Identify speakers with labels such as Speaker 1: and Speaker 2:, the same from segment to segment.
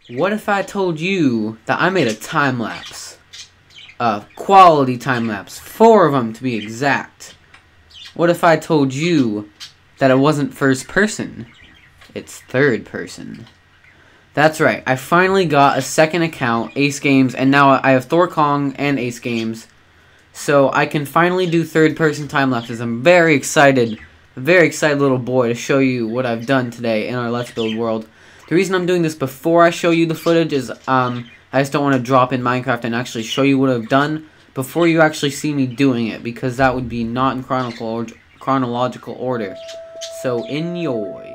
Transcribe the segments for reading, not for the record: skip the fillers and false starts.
Speaker 1: What if I told you that I made a time lapse? A quality time lapse. 4 of them to be exact. What if I told you that it wasn't first person? It's third person. That's right. I finally got a second account, Ace Games, and now I have Thor Kong and Ace Games. So I can finally do third person time lapses. I'm very excited. A very excited little boy to show you what I've done today in our Let's Build world. The reason I'm doing this before I show you the footage is I just don't want to drop in Minecraft and actually show you what I've done before you actually see me doing it, because that would be not in chronological order. So enjoy.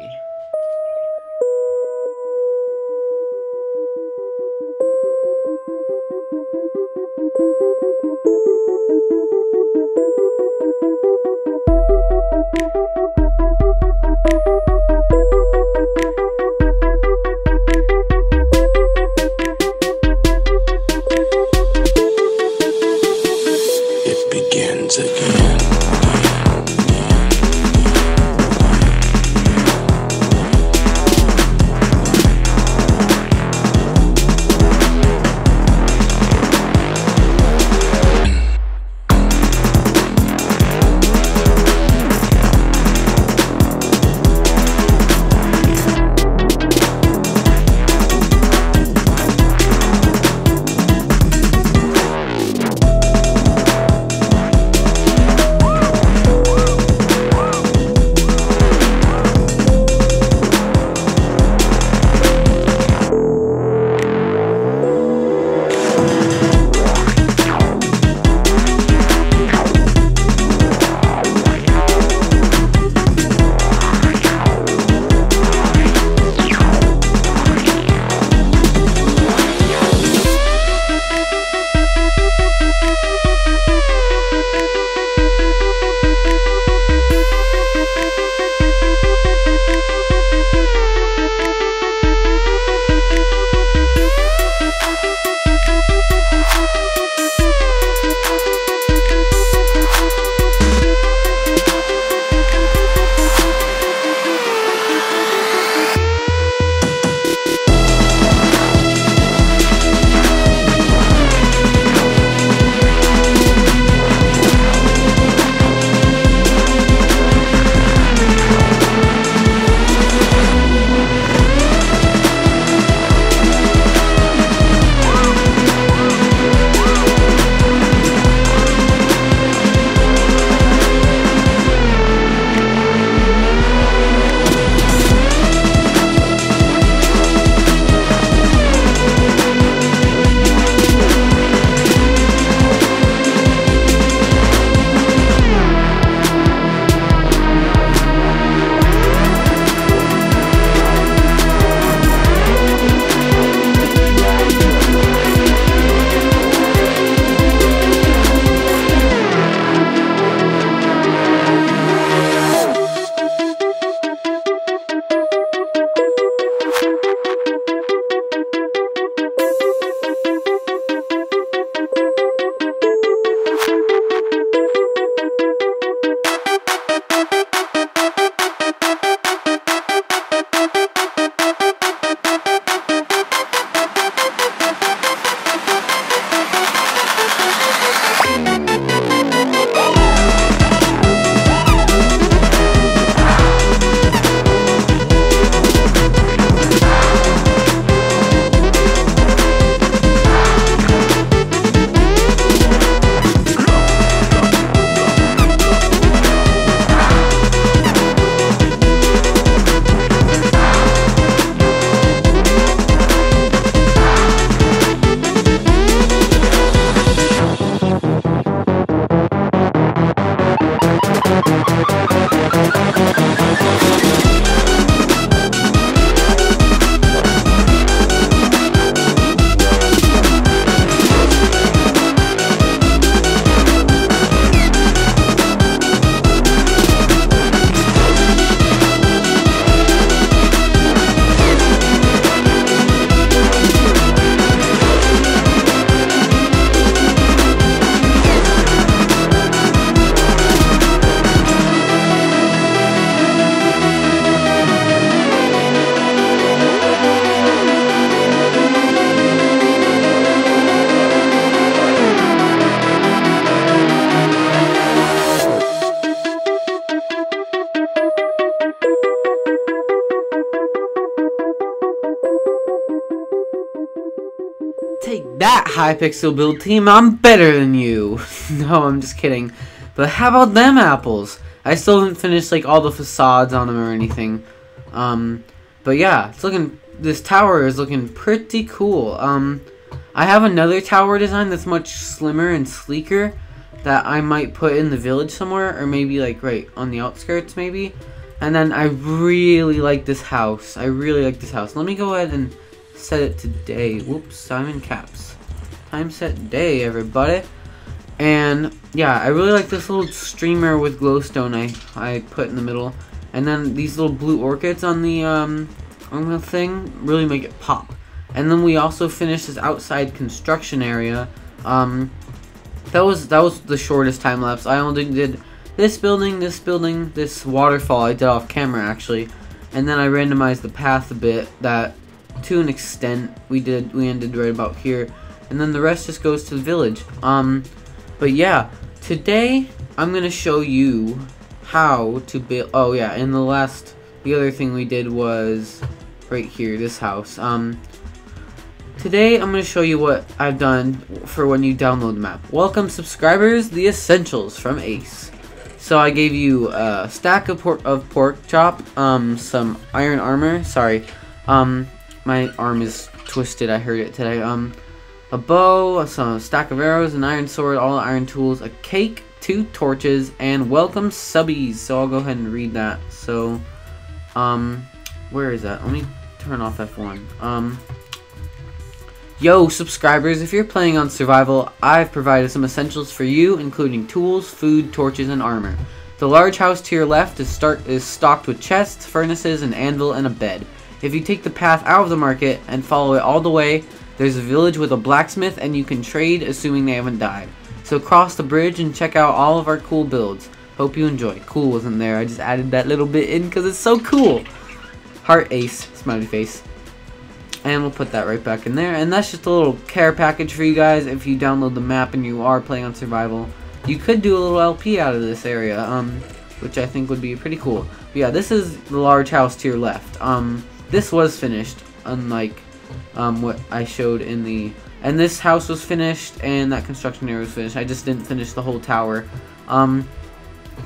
Speaker 1: that Hypixel build team, I'm better than you. No, I'm just kidding. But how about them apples? I still haven't finished like all the facades on them or anything. But yeah, it's looking. This tower is looking pretty cool. I have another tower design that's much slimmer and sleeker that I might put in the village somewhere, or maybe like right on the outskirts maybe. And then I really like this house. I really like this house. Let me go ahead and set it to day. Whoops, I'm in caps. Time set day, everybody. And yeah, I really like this little streamer with glowstone I put in the middle. And then these little blue orchids on the thing really make it pop. And then we also finished this outside construction area. That was the shortest time lapse. I only did this building, this waterfall. I did off camera actually, and then I randomized the path a bit. That to an extent we ended right about here, and then the rest just goes to the village. But yeah, today I'm gonna show you how to build. Oh yeah, and the other thing we did was right here, this house. Today I'm going to show you what I've done for when you download the map. Welcome subscribers, the essentials from Ace. So I gave you a stack of pork chop, some iron armor, sorry, my arm is twisted, I heard it today, a bow, a stack of arrows, an iron sword, all the iron tools, a cake, 2 torches, and welcome subbies. So I'll go ahead and read that. So, where is that? Let me turn off F1. Yo, subscribers, if you're playing on survival, I've provided some essentials for you, including tools, food, torches, and armor. The large house to your left is stocked with chests, furnaces, an anvil, and a bed. If you take the path out of the market and follow it all the way, there's a village with a blacksmith, and you can trade, assuming they haven't died. So cross the bridge and check out all of our cool builds. Hope you enjoy. Cool wasn't there, I just added that little bit in because it's so cool. Heart Ace, smiley face. And we'll put that right back in there. And that's just a little care package for you guys if you download the map and you are playing on survival. You could do a little LP out of this area, which I think would be pretty cool. But yeah, this is the large house to your left. This was finished, unlike what I showed in the... And this house was finished, and that construction area was finished. I just didn't finish the whole tower. But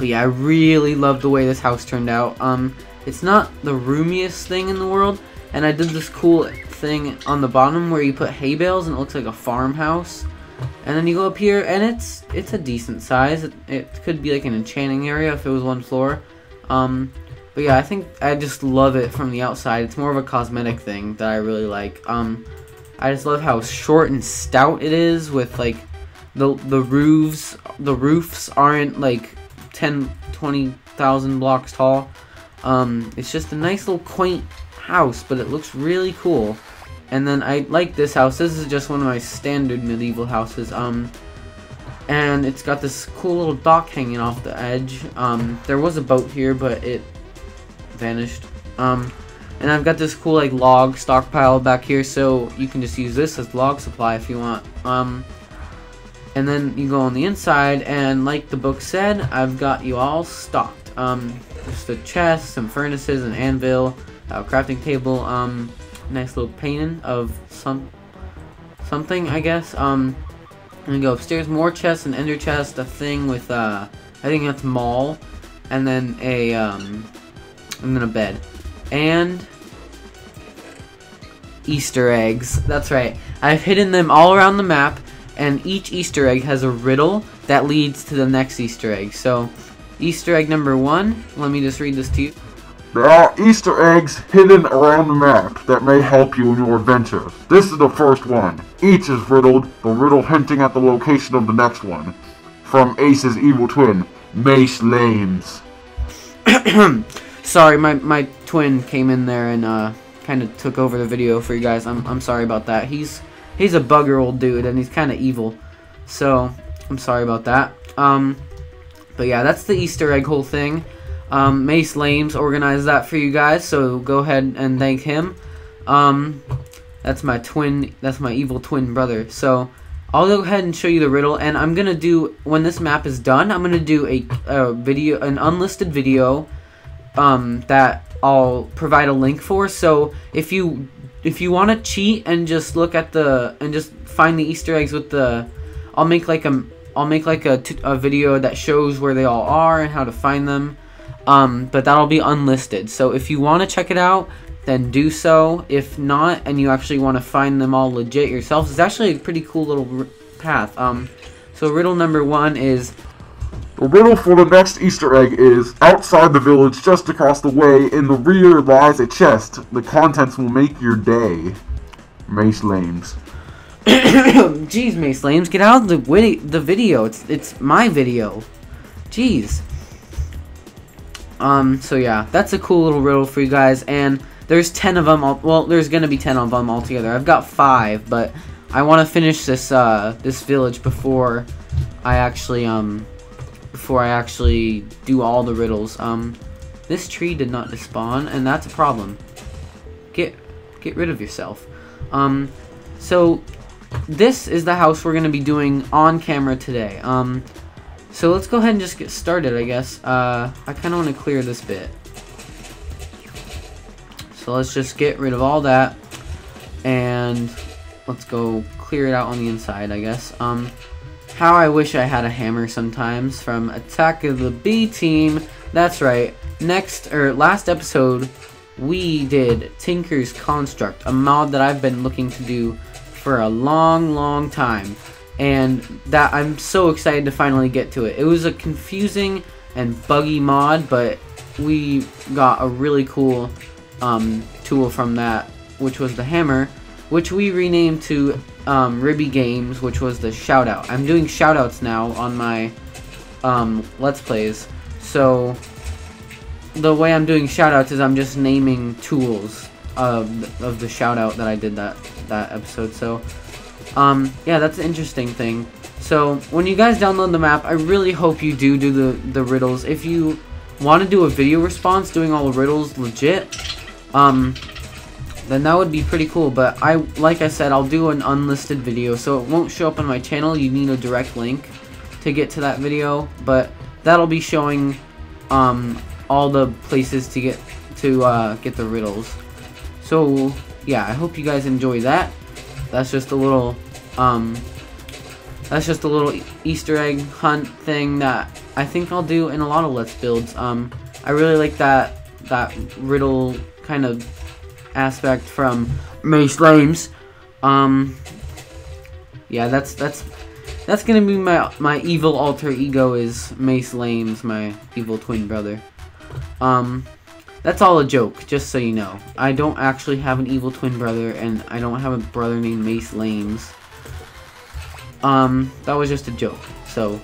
Speaker 1: yeah, I really love the way this house turned out. It's not the roomiest thing in the world, and I did this cool thing on the bottom where you put hay bales and it looks like a farmhouse. And then you go up here and it's a decent size. It could be like an enchanting area if it was 1 floor. But yeah, I think I just love it from the outside. It's more of a cosmetic thing that I really like. I just love how short and stout it is with like the roofs aren't like 10-20,000 blocks tall. It's just a nice little quaint house, but it looks really cool. And then I like this house. This is just one of my standard medieval houses. And it's got this cool little dock hanging off the edge. There was a boat here, but it vanished. And I've got this cool like log stockpile back here, so you can just use this as log supply if you want. And then you go on the inside, and like the book said, I've got you all stocked. Just a chest, some furnaces, an anvil, a crafting table, nice little painting of something, I guess. And then go upstairs, more chests, an ender chest, a thing with I think that's mall, and then a bed, and Easter eggs. That's right. I've hidden them all around the map, and each Easter egg has a riddle that leads to the next Easter egg. So, Easter egg number 1. Let me just read this to you.
Speaker 2: There are Easter eggs hidden around the map that may help you in your adventures. This is the first one. Each is riddled, the riddle hinting at the location of the next one. From Ace's evil twin, Mace Lames.
Speaker 1: Sorry, my twin came in there and kind of took over the video for you guys. I'm sorry about that. He's a bugger old dude, and he's kind of evil. So, I'm sorry about that. But yeah, that's the Easter egg whole thing. Mace Lames organized that for you guys, so go ahead and thank him. That's my evil twin brother. So I'll go ahead and show you the riddle, and I'm gonna do, when this map is done, I'm gonna do a video, an unlisted video, that I'll provide a link for. So if you if you want to cheat and just look at and just find the Easter eggs with the, I'll make like a video that shows where they all are and how to find them. But that'll be unlisted. So if you want to check it out, then do so. If not, and you actually want to find them all legit yourself, it's actually a pretty cool little path. So riddle number 1 is,
Speaker 2: the riddle for the next Easter egg is, outside the village, just across the way, in the rear lies a chest. The contents will make your day. Mace Lames.
Speaker 1: Jeez, Mace Lames, get out of the video. It's my video. Jeez. So yeah, that's a cool little riddle for you guys, and there's 10 of them. Well, there's gonna be 10 of them altogether. I've got 5, but I want to finish this this village before I actually do all the riddles. This tree did not despawn, and that's a problem. Get rid of yourself. So this is the house we're gonna be doing on camera today. So let's go ahead and just get started, I guess. I kind of want to clear this bit. So let's just get rid of all that, and let's go clear it out on the inside, I guess. How I wish I had a hammer sometimes from Attack of the B Team. That's right. Last episode, we did Tinker's Construct, a mod that I've been looking to do for a long time, and that I'm so excited to finally get to it. It was a confusing and buggy mod, but we got a really cool tool from that, which was the hammer, which we renamed to Ribby Games, which was the shoutout. I'm doing shoutouts now on my Let's Plays. So the way I'm doing shoutouts is I'm just naming tools of the shoutout that I did that episode. So yeah, that's an interesting thing. So when you guys download the map, I really hope you do the riddles. If you want to do a video response doing all the riddles legit, then that would be pretty cool. But like I said, I'll do an unlisted video, so it won't show up on my channel. You need a direct link to get to that video, but that'll be showing all the places to get the riddles. So yeah, I hope you guys enjoy that. That's just a little Easter egg hunt thing that I think I'll do in a lot of Let's Builds. I really like that riddle kind of aspect from Mace Lames. Yeah, that's gonna be my evil alter ego, is Mace Lames, my evil twin brother. That's all a joke, just so you know. I don't actually have an evil twin brother, and I don't have a brother named Mace Lames. That was just a joke. So,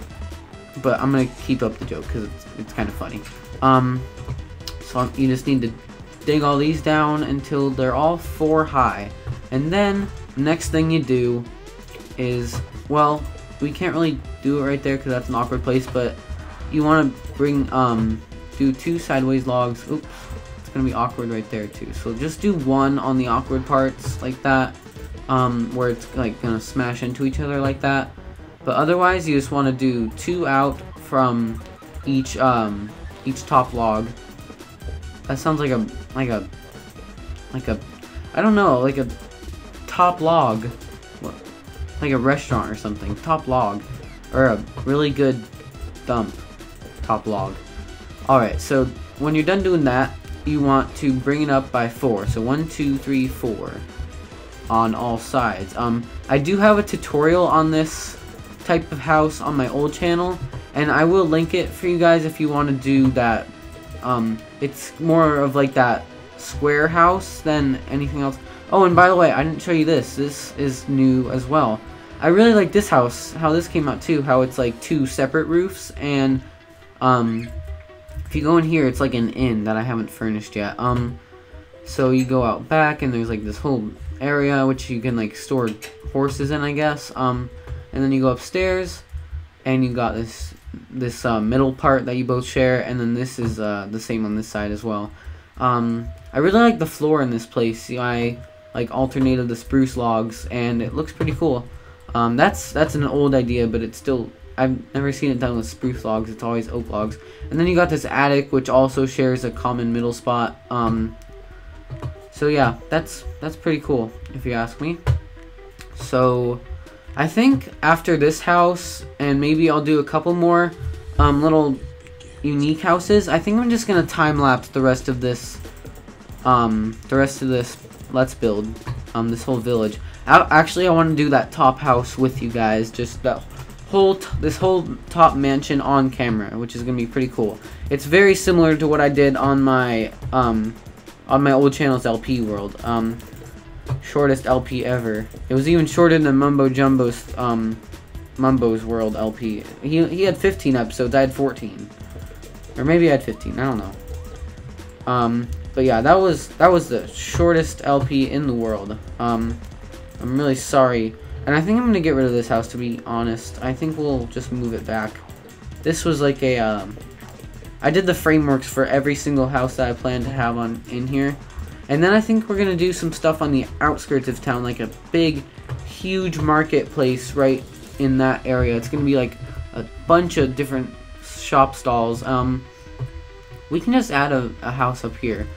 Speaker 1: but I'm gonna keep up the joke because it's kind of funny. So you just need to dig all these down until they're all 4 high, and then next thing you do is, well, we can't really do it right there because that's an awkward place, but you want to bring do 2 sideways logs. Oops, it's gonna be awkward right there too. So just do 1 on the awkward parts like that, where it's like gonna smash into each other like that. But otherwise, you just want to do 2 out from each top log. That sounds like a I don't know, like a top log, like a restaurant or something. Top log, or a really good dump. Top log. Alright, so when you're done doing that, you want to bring it up by 4. So 1, 2, 3, 4 on all sides. I do have a tutorial on this type of house on my old channel, and I will link it for you guys if you want to do that. It's more of like that square house than anything else. Oh, and by the way, I didn't show you this. This is new as well. I really like this house, how this came out too, how it's like 2 separate roofs, and if you go in here, it's like an inn that I haven't furnished yet. So you go out back, and there's like this whole area which you can like store horses in, I guess. And then you go upstairs, and you got this middle part that you both share, and then this is the same on this side as well. I really like the floor in this place. I like alternated the spruce logs, and it looks pretty cool. That's an old idea, but it's still, I've never seen it done with spruce logs. It's always oak logs. And then you got this attic, which also shares a common middle spot. So So yeah, that's pretty cool if you ask me. So I think after this house, and maybe I'll do a couple more little unique houses, I think I'm just gonna time lapse the rest of this let's build this whole village. Actually, I want to do that top house with you guys, just this whole top mansion on camera, which is gonna be pretty cool. It's very similar to what I did on my old channel's LP world. Shortest LP ever. It was even shorter than Mumbo's world LP. He had 15 episodes. I had 14, or maybe I had 15. I don't know. But yeah, that was the shortest LP in the world. I'm really sorry, and I think I'm gonna get rid of this house, to be honest. I think we'll just move it back. This was like a I did the frameworks for every single house that I plan to have in here. And then I think we're gonna do some stuff on the outskirts of town, like a big, huge marketplace right in that area. It's gonna be like a bunch of different shop stalls. We can just add a house up here.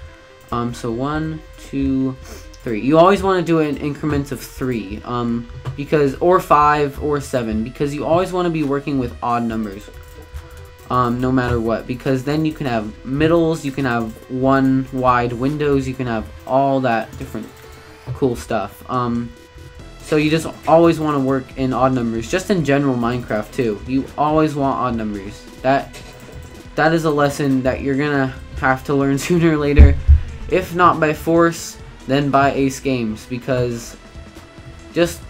Speaker 1: So 1, 2, 3. You always want to do it in increments of 3, or 5 or 7, because you always want to be working with odd numbers. No matter what, because then you can have middles, you can have one wide windows, you can have all that different cool stuff. So you just always want to work in odd numbers, just in general Minecraft too. You always want odd numbers. That is a lesson that you're gonna have to learn sooner or later, if not by force, then by Ace Games, because just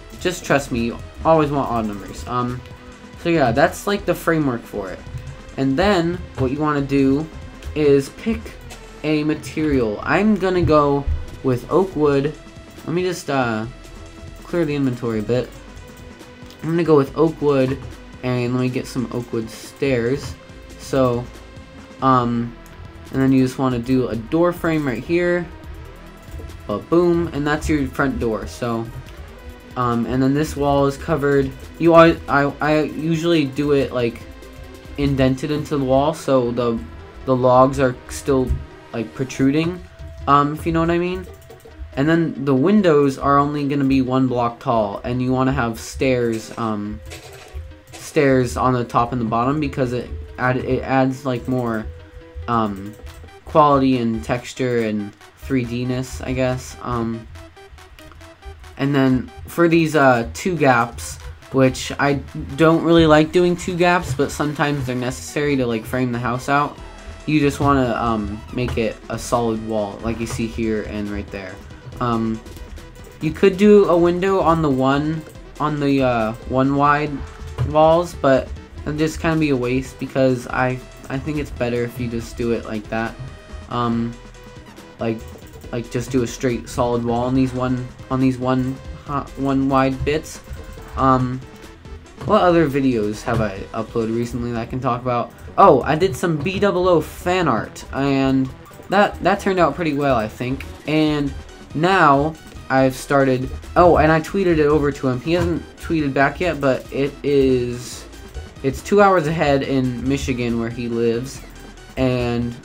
Speaker 1: trust me, you always want odd numbers. So yeah, that's like the framework for it. And then what you want to do is pick a material. I'm gonna go with oak wood. Let me just clear the inventory a bit. I'm gonna go with oak wood, and let me get some oak wood stairs. So and then you just want to do a door frame right here. Boom, and that's your front door. So and then this wall is covered. I usually do it like indented into the wall, so the logs are still like protruding, if you know what I mean. And then the windows are only gonna be 1 block tall, and you want to have stairs stairs on the top and the bottom, because it adds like more quality and texture and 3D-ness, I guess. And then for these 2 gaps, which I don't really like doing 2 gaps, but sometimes they're necessary to like frame the house out. You just want to make it a solid wall, like you see here and right there. You could do a window on the one wide walls, but it'd just kind of be a waste, because I think it's better if you just do it like that. Like just do a straight solid wall on these one wide bits. What other videos have I uploaded recently that I can talk about? Oh, I did some B00 fan art, and that turned out pretty well, I think. And now I've started. Oh, and I tweeted it over to him. He hasn't tweeted back yet, but it's 2 hours ahead in Michigan where he lives, and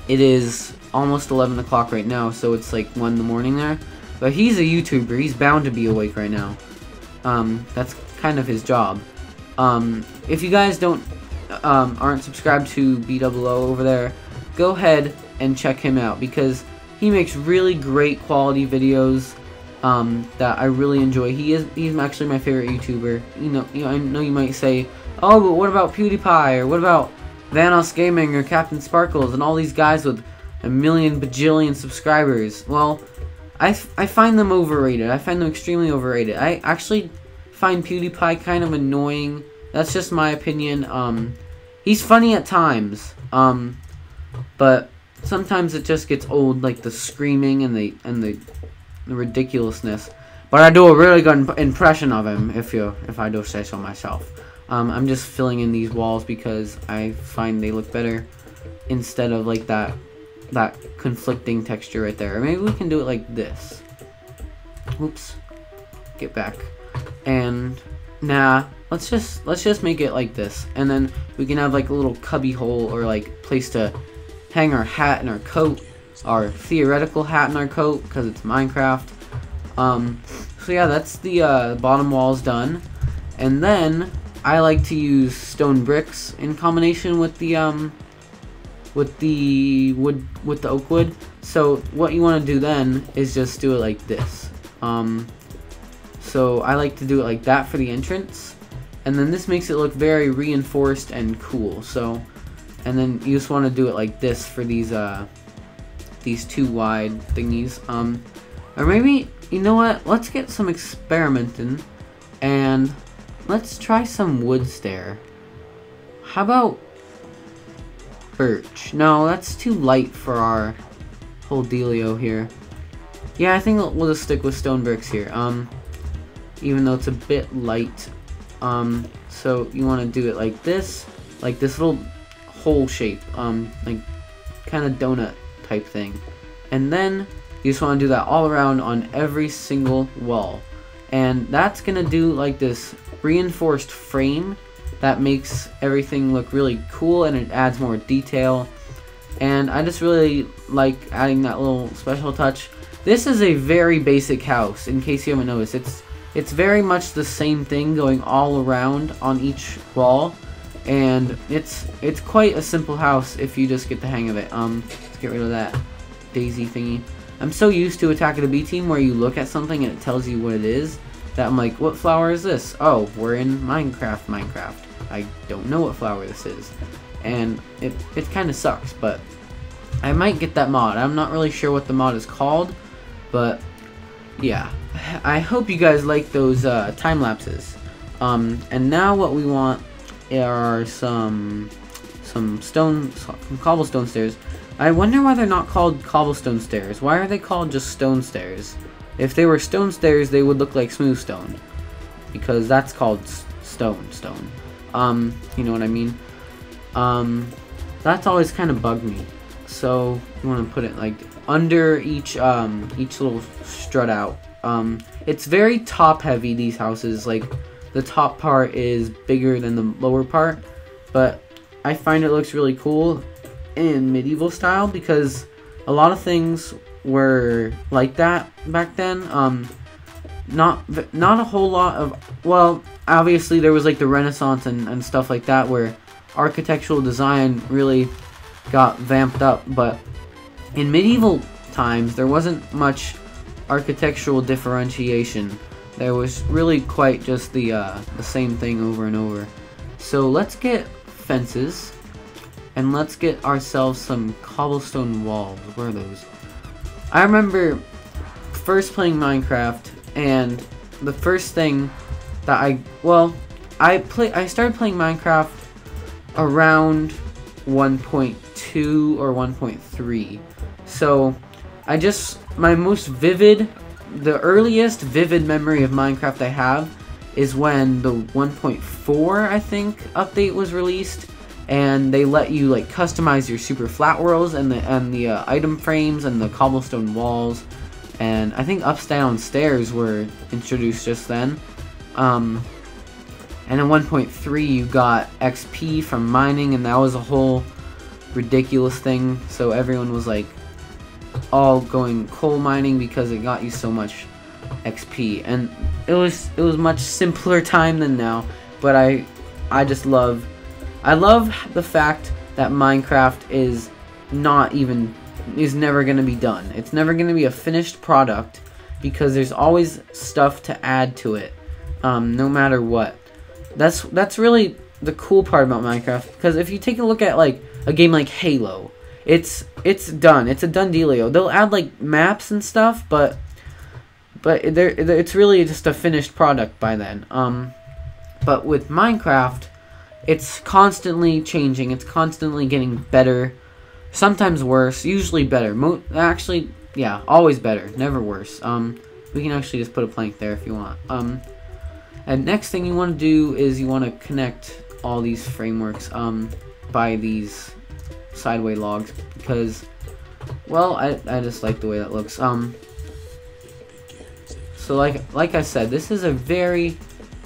Speaker 1: it is almost 11 o'clock right now, so it's like 1 in the morning there. But he's a YouTuber. He's bound to be awake right now. That's kind of his job. If you guys aren't subscribed to B00 over there, go ahead and check him out, because he makes really great quality videos that I really enjoy. He's actually my favorite YouTuber. I know you might say, oh, but what about PewDiePie, or what about Vanos Gaming, or Captain Sparkles, and all these guys with a million bajillion subscribers? Well, I find them overrated. I find them extremely overrated. I actually find PewDiePie kind of annoying. That's just my opinion. He's funny at times, but sometimes it just gets old, like the screaming and the ridiculousness. But I do a really good impression of him, if I do say so myself. I'm just filling in these walls because I find they look better instead of like that conflicting texture right there. Or maybe we can do it like this. Oops. Get back. And nah, let's just make it like this, and then we can have like a little cubby hole, or like place to hang our hat and our coat. our theoretical hat in our coat because it's Minecraft. So yeah, that's the bottom walls done, and then I like to use stone bricks in combination with the oak wood. So what you want to do then is just do it like this. So I like to do it like that for the entrance, and then this makes it look very reinforced and cool. So, and then you just want to do it like this for these two wide thingies. Or maybe, you know what? Let's get some experimenting, and let's try some wood stair. How about birch? No, that's too light for our whole dealio here. Yeah, I think we'll just stick with stone bricks here. Even though it's a bit light. So you want to do it like this little hole shape, like kind of donut type thing, and then you just want to do that all around on every single wall, and that's gonna do like this reinforced frame that makes everything look really cool, and it adds more detail. And I just really like adding that little special touch. This is a very basic house, in case you haven't noticed. It's very much the same thing going all around on each wall, and it's quite a simple house if you just get the hang of it. Let's get rid of that daisy thingy. I'm so used to Attack of the B Team where you look at something and it tells you what it is that I'm like, what flower is this? Oh, we're in Minecraft. I don't know what flower this is, and it kind of sucks, but I might get that mod. I'm not really sure what the mod is called, but yeah. I hope you guys like those time lapses. And now what we want are some cobblestone stairs. I wonder why they're not called cobblestone stairs. Why are they called just stone stairs? If they were stone stairs, they would look like smooth stone, because that's called stone. You know what I mean? That's always kind of bugged me. So you want to put it like under each little strut out. It's very top heavy, these houses. Like the top part is bigger than the lower part, but I find it looks really cool in medieval style because a lot of things were like that back then. Not a whole lot of, well, obviously there was like the Renaissance and stuff like that where architectural design really got vamped up, but in medieval times there wasn't much architectural differentiation. There was really quite just the same thing over and over. So let's get fences, and let's get ourselves some cobblestone walls. Where are those? I remember first playing Minecraft, and the first thing that I started playing Minecraft around 1.2 or 1.3. So the earliest vivid memory of Minecraft I have is when the 1.4, I think, update was released, and they let you like customize your super flat worlds and the item frames and the cobblestone walls, and I think down stairs were introduced just then. And in 1.3 you got XP from mining, and that was a whole ridiculous thing. So everyone was like all going coal mining because it got you so much XP, and it was much simpler time than now. But I love the fact that Minecraft is never gonna be done. It's never gonna be a finished product because there's always stuff to add to it, no matter what. That's really the cool part about Minecraft, because if you take a look at like a game like Halo, it's done. It's a done dealio. They'll add like maps and stuff, but it's really just a finished product by then. But with Minecraft, it's constantly changing. It's constantly getting better. Sometimes worse. Usually better. Actually, yeah, always better. Never worse. We can actually just put a plank there if you want. And next thing you want to do is you want to connect all these frameworks by these sideway logs, because, well, I just like the way that looks. So like I said, this is a very,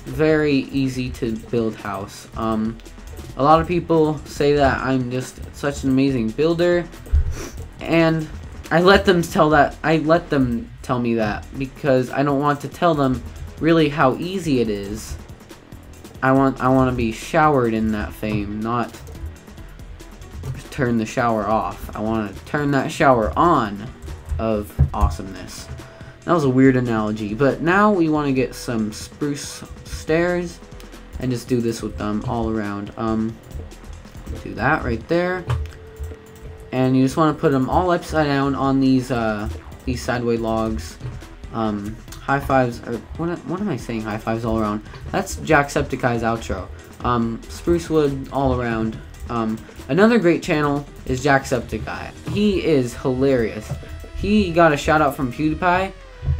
Speaker 1: very easy to build house. A lot of people say that I'm just such an amazing builder, and I let them tell me that because I don't want to tell them really how easy it is. I want to be showered in that fame, not turn the shower off. I want to turn that shower on of awesomeness. That was a weird analogy, but now we want to get some spruce stairs and just do this with them all around. Do that right there, and you just want to put them all upside down on these sideway logs. High fives, or what am I saying? High fives all around. That's Jacksepticeye's outro. Spruce wood all around. Another great channel is Jacksepticeye. He is hilarious. He got a shout out from PewDiePie,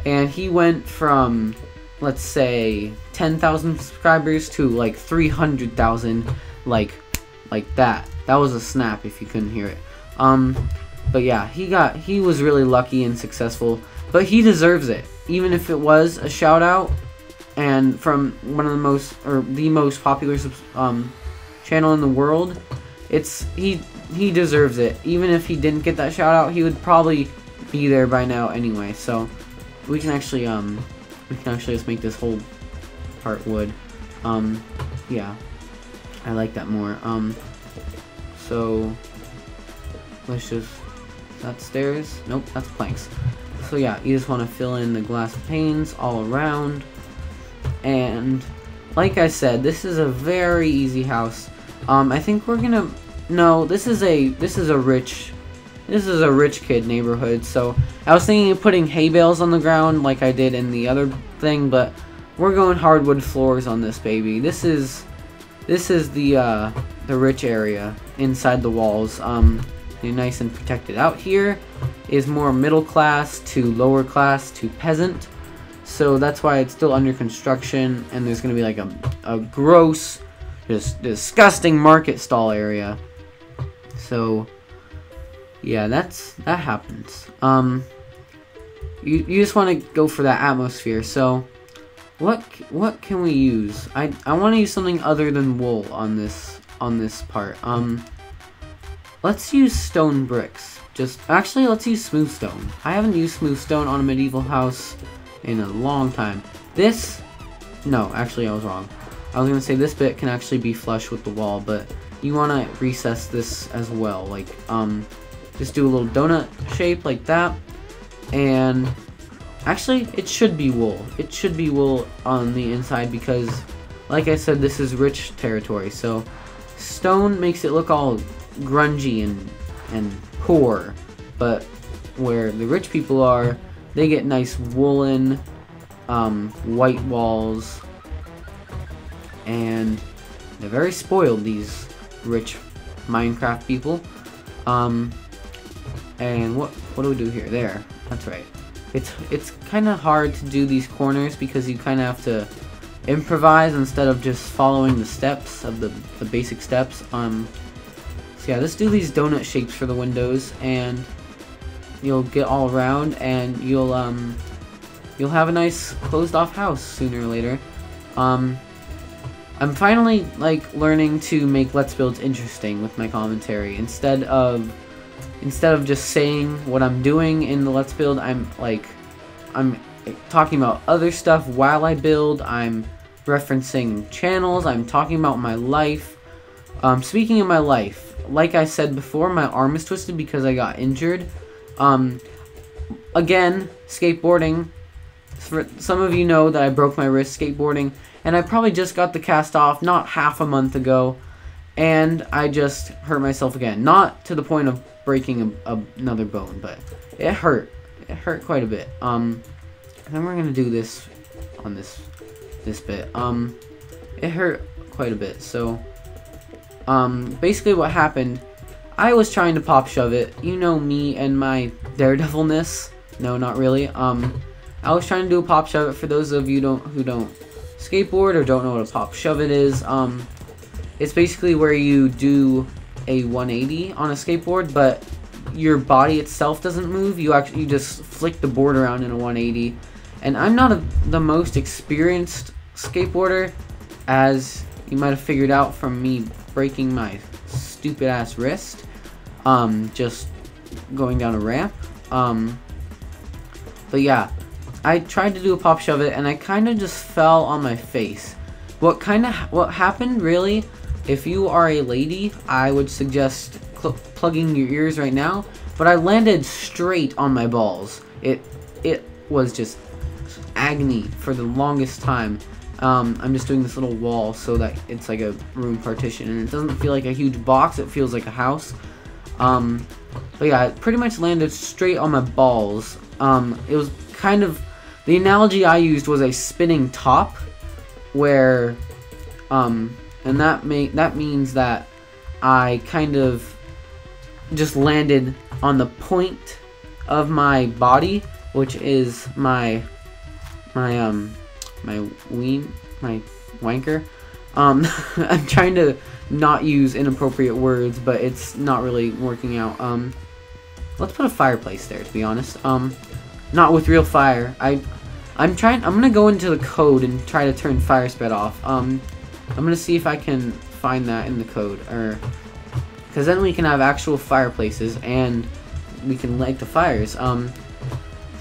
Speaker 1: and he went from, let's say, 10,000 subscribers to like 300,000, like that. That was a snap if you couldn't hear it. But yeah, he was really lucky and successful, but he deserves it. Even if it was a shout out and from one of the most, or the most popular channel in the world, he deserves it. Even if he didn't get that shout out, he would probably be there by now anyway. So we can actually just make this whole part wood. Yeah, I like that more. So let's just, that's stairs? Nope, that's planks. So yeah, you just want to fill in the glass panes all around. And like I said, this is a very easy house. I think we're gonna, no, this is a rich kid neighborhood. So I was thinking of putting hay bales on the ground like I did in the other thing, but we're going hardwood floors on this baby. This is the rich area inside the walls. Nice and protected. Out here is more middle class to lower class to peasant, so that's why it's still under construction, and there's gonna be like a gross, just disgusting market stall area. So yeah, that happens. You just want to go for that atmosphere. So what can we use? I want to use something other than wool on this part. Let's use stone bricks. Actually, let's use smooth stone. I haven't used smooth stone on a medieval house in a long time. No, actually I was wrong. I was gonna say this bit can actually be flush with the wall, but you wanna recess this as well. Like, just do a little donut shape like that, and actually it should be wool. It should be wool on the inside because, like I said, this is rich territory. So stone makes it look all grungy and poor, but where the rich people are, they get nice woolen white walls, and they're very spoiled, these rich Minecraft people. And what do we do here? There, that's right. It's kind of hard to do these corners because you kind of have to improvise instead of just following the steps of the basic steps. So yeah, let's do these donut shapes for the windows, and you'll get all around, and you'll have a nice closed off house sooner or later. I'm finally like learning to make Let's Builds interesting with my commentary. Instead of just saying what I'm doing in the Let's Build, I'm talking about other stuff while I build. I'm referencing channels. I'm talking about my life. Speaking of my life, like I said before, my arm is twisted because I got injured. Again, skateboarding. For some of you know that I broke my wrist skateboarding, and I probably just got the cast off not half a month ago, and I just hurt myself again. Not to the point of breaking another bone, but it hurt. It hurt quite a bit. And then we're gonna do this on this bit. It hurt quite a bit. So basically what happened, I was trying to pop shove it. You know me and my daredevilness. No, not really. I was trying to do a pop shove it. For those of you who don't skateboard or don't know what a pop shove it is, it's basically where you do a 180 on a skateboard, but your body itself doesn't move. You just flick the board around in a 180. And I'm not the most experienced skateboarder, as you might have figured out from me breaking my stupid ass wrist just going down a ramp. But yeah, I tried to do a pop shove it, and I kind of just fell on my face. What happened really, if you are a lady, I would suggest plugging your ears right now, but I landed straight on my balls. It was just agony for the longest time. I'm just doing this little wall so that it's like a room partition, and it doesn't feel like a huge box, it feels like a house. But yeah, it pretty much landed straight on my balls. It was kind of, the analogy I used was a spinning top, where, and that means that I kind of just landed on the point of my body, which is my wanker. I'm trying to not use inappropriate words, but it's not really working out. Let's put a fireplace there, to be honest. Not with real fire. I'm gonna go into the code and try to turn fire spread off. I'm gonna see if I can find that in the code, or because then we can have actual fireplaces and we can light the fires.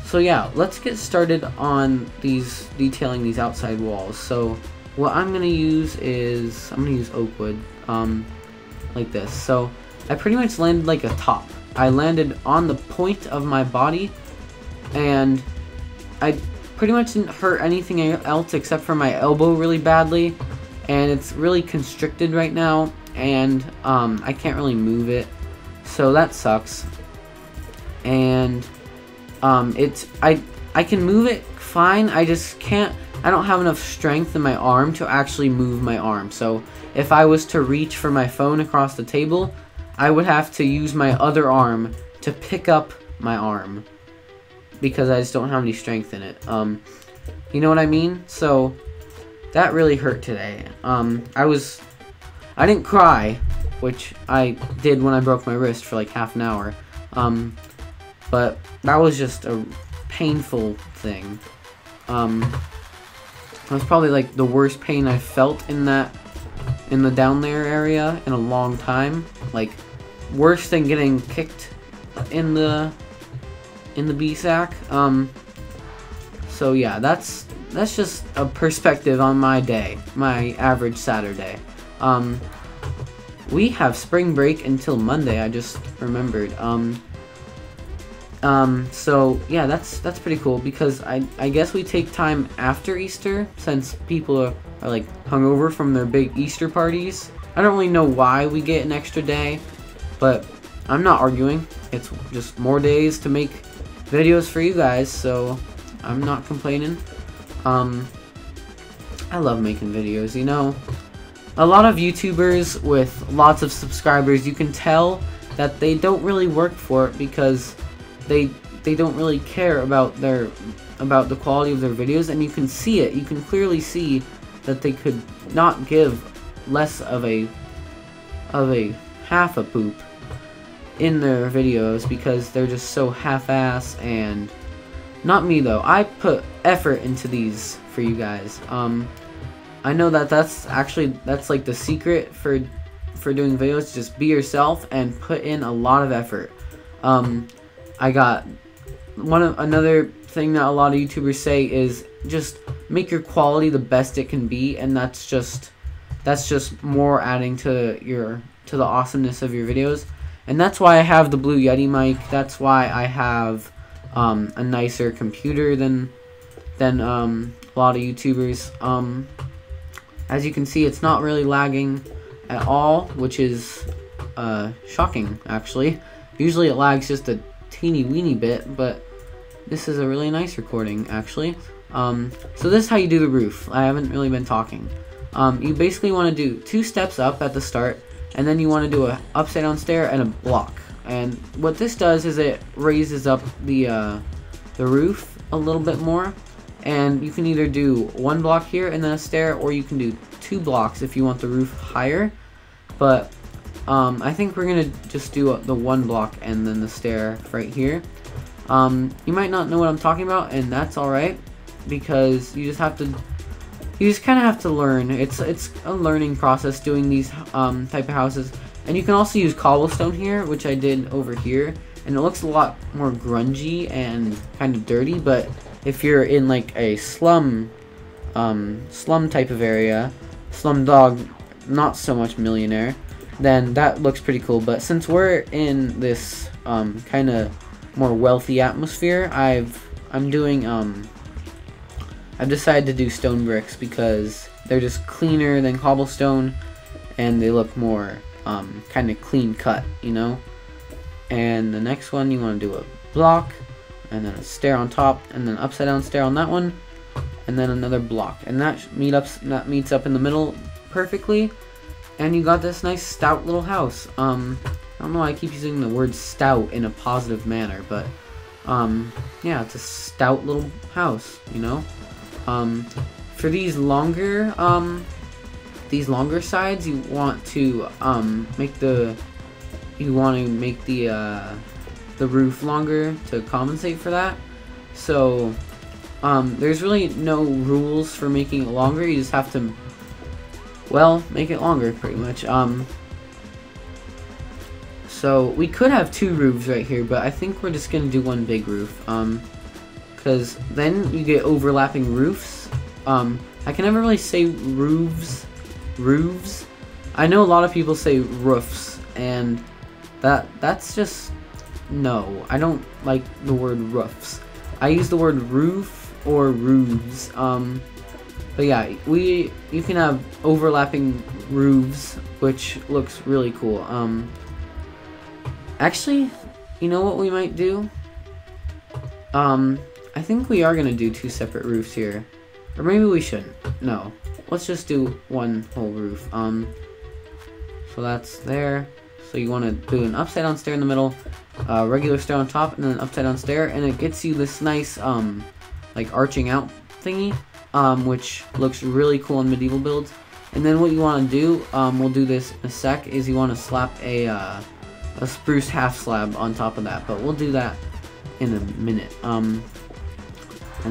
Speaker 1: So yeah, let's get started on detailing these outside walls. So what I'm gonna use is oak wood, like this. So I pretty much landed like a top. I landed on the point of my body, and I pretty much didn't hurt anything else except for my elbow really badly, and it's really constricted right now, and I can't really move it, so that sucks. And I can move it fine, I just can't, I don't have enough strength in my arm to actually move my arm. So if I was to reach for my phone across the table, I would have to use my other arm to pick up my arm, because I just don't have any strength in it. You know what I mean? So that really hurt today. I didn't cry, which I did when I broke my wrist for like half an hour. But that was just a painful thing. It was probably like the worst pain I felt in the down there area in a long time. Like worse than getting kicked in the bee sack. So yeah, that's just a perspective on my day, my average Saturday. We have spring break until Monday, I just remembered. So yeah, that's pretty cool, because I guess we take time after Easter, since people are like hungover from their big Easter parties. I don't really know why we get an extra day, but I'm not arguing. It's just more days to make videos for you guys, so I'm not complaining. I love making videos, you know. A lot of YouTubers with lots of subscribers, you can tell that they don't really work for it, because they don't really care about the quality of their videos, and you can see it. You can clearly see that they could not give less of a half a poop in their videos, because they're just so half-ass. And not me though. I put effort into these for you guys. I know that's like the secret for doing videos. Just be yourself and put in a lot of effort. I got another thing that a lot of YouTubers say is just make your quality the best it can be, and that's just more adding to the awesomeness of your videos. And that's why I have the blue Yeti mic. That's why I have a nicer computer than a lot of YouTubers. As you can see, it's not really lagging at all, which is shocking, actually. Usually it lags just a teeny weeny bit, but this is a really nice recording, actually. So this is how you do the roof. I haven't really been talking. You basically want to do 2 steps up at the start, and then you want to do a upside down stair and a block. And what this does is it raises up the roof a little bit more. And you can either do 1 block here and then a stair, or you can do 2 blocks if you want the roof higher. But I think we're gonna just do the 1 block and then the stair right here. You might not know what I'm talking about, and that's alright, because you just kind of have to learn. It's a learning process doing these type of houses. And you can also use cobblestone here, which I did over here, and it looks a lot more grungy and kind of dirty. But if you're in like a slum type of area, Slumdog, not so much Millionaire, then that looks pretty cool. But since we're in this kind of more wealthy atmosphere, I've decided to do stone bricks because they're just cleaner than cobblestone and they look more kind of clean cut, you know. And the next one, you want to do a block and then a stair on top and then upside down stair on that one and then another block, and that meets up in the middle perfectly, and you got this nice stout little house. I don't know why I keep using the word stout in a positive manner, but yeah, it's a stout little house, you know. For these longer sides, you want to make the roof longer to compensate for that. So there's really no rules for making it longer. You just have to, well, make it longer pretty much. So we could have two roofs right here, but I think we're just gonna do one big roof, because then you get overlapping roofs. I can never really say roofs. I know a lot of people say roofs, and that's just, no, I don't like the word roofs. I use the word roof or roofs. But yeah, you can have overlapping roofs, which looks really cool. Actually, you know what we might do? I think we are gonna do two separate roofs here. Or maybe we shouldn't. No. Let's just do one whole roof. So that's there. So you want to do an upside down stair in the middle, regular stair on top, and then an upside down stair, and it gets you this nice, like arching out thingy, which looks really cool in medieval builds. And then what you want to do, we'll do this in a sec, is you want to slap a spruce half slab on top of that, but we'll do that in a minute. And